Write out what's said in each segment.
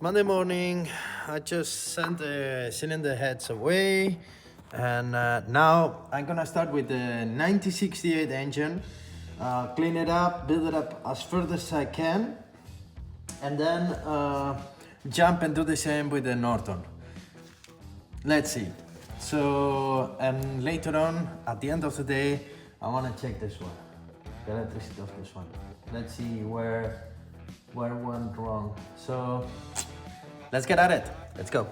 Monday morning, I just sent the cylinder heads away, and now I'm gonna start with the 1968 engine, clean it up, build it up as further as I can, and then jump and do the same with the Norton. Let's see. So, and later on, at the end of the day, I wanna check this one, the electricity of this one. Let's see where went wrong. So let's get at it. Let's go.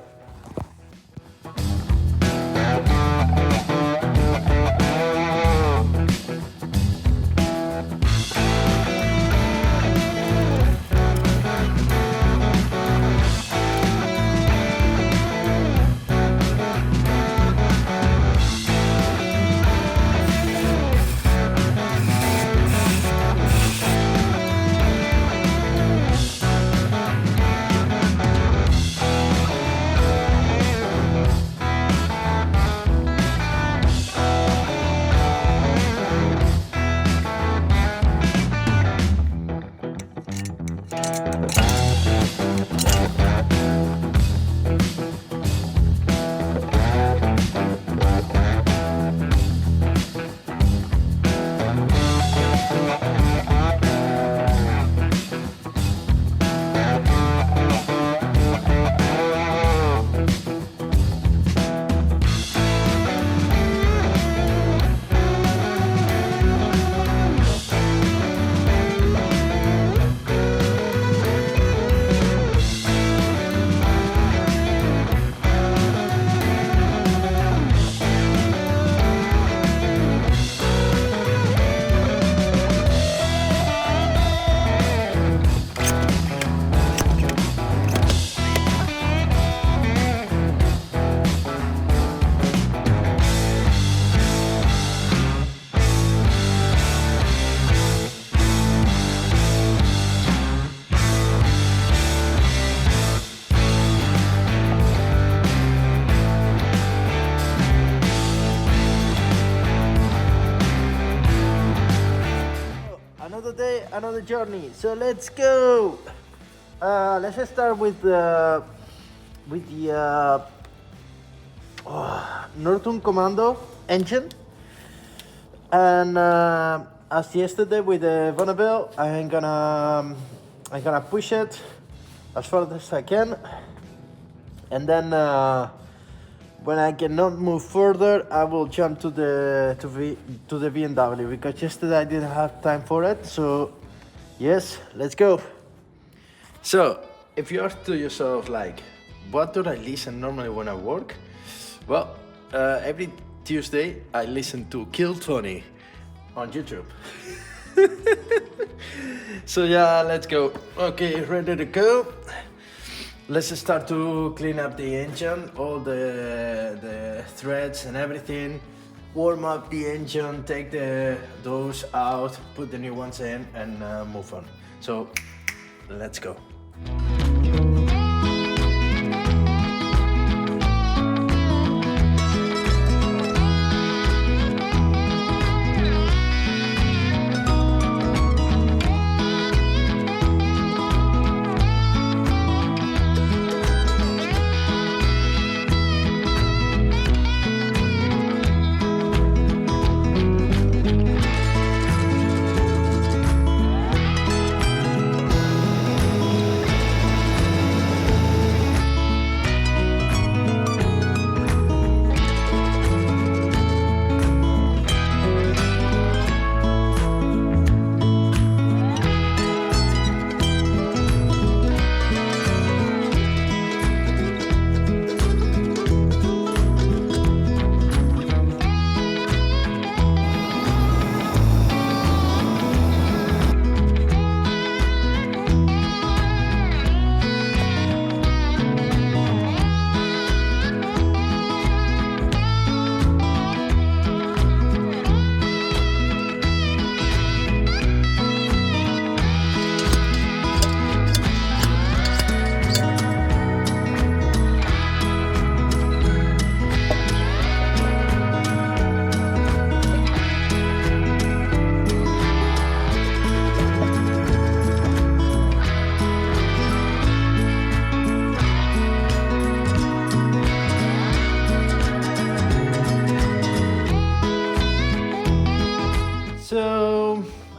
Another day, another journey. So let's go. Let's just start with the Norton Commando engine. And as yesterday with the Bonneville, I'm gonna push it as far as I can, and then when I cannot move further, I will jump to the BMW, because yesterday I didn't have time for it. So yes, let's go. So if you ask to yourself, like, what do I listen normally when I work? Well, every Tuesday I listen to Kill Tony on YouTube. So yeah, let's go. Okay, ready to go. Let's start to clean up the engine, all the threads and everything. Warm up the engine, take those out, put the new ones in, and move on. So let's go.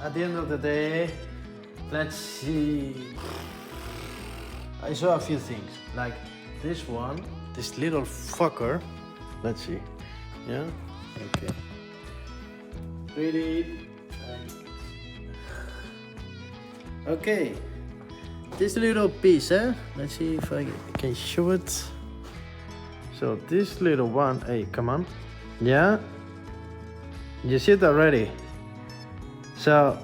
at the end of the day, let's see. I saw a few things, like this one, this little fucker. Let's see. Yeah? Okay. Really? Okay. This little piece, let's see if I can show it. So this little one, hey, come on. Yeah? You see it already? So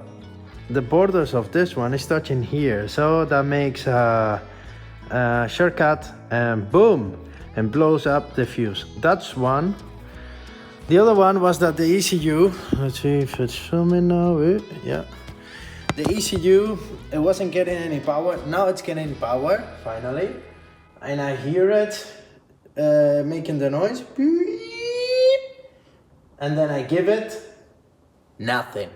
the borders of this one is touching here. So that makes a shortcut and boom, and blows up the fuse. That's one. The other one was that the ECU, let's see if it's filming now. Yeah. The ECU, it wasn't getting any power. Now it's getting power, finally. And I hear it making the noise. And then I give it, nothing.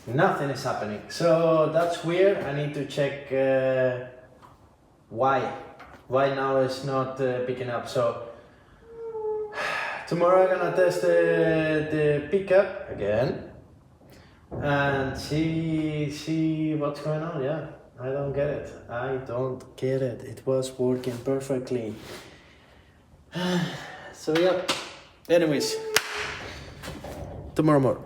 Nothing is happening. So that's weird. I need to check why now it's not picking up. So tomorrow I'm gonna test the pickup again and see what's going on. Yeah, I don't get it. It was working perfectly. So yeah, anyways, tomorrow more.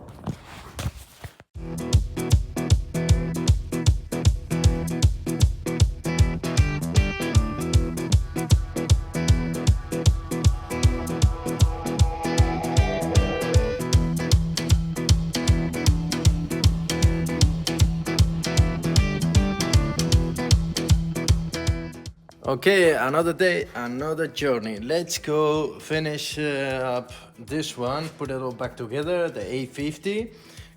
Okay, another day, another journey. Let's go finish up this one, put it all back together, the 850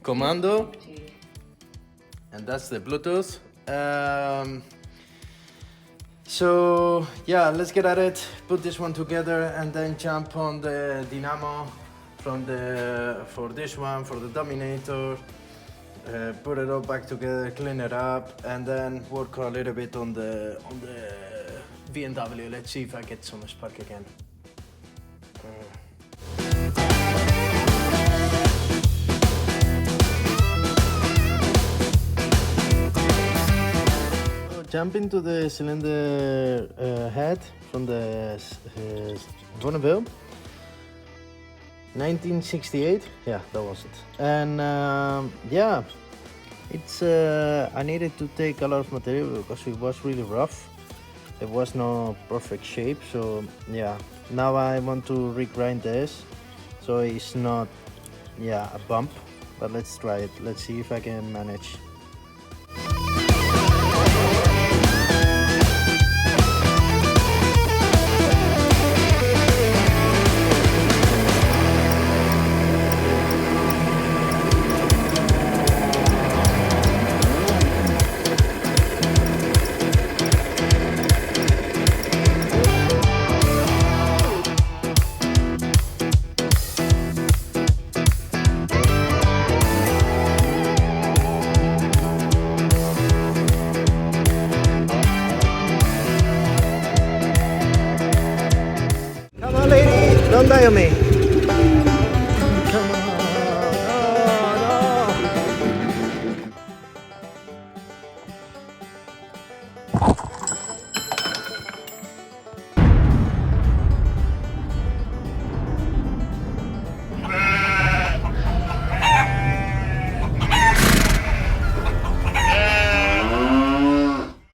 commando, and that's the Bluetooth. So yeah, let's get at it, put this one together, and then jump on the dynamo for this one, for the Dominator. Put it all back together, clean it up, and then work a little bit on the BMW. Let's see if I get some spark again. Jump into the cylinder head from the Bonneville. 1968, yeah, that was it. And yeah, it's I needed to take a lot of material because it was really rough. It was no perfect shape, so yeah, now I want to regrind this so it's not, yeah, a bump, but let's try it. Let's see if I can manage. Don't die on me.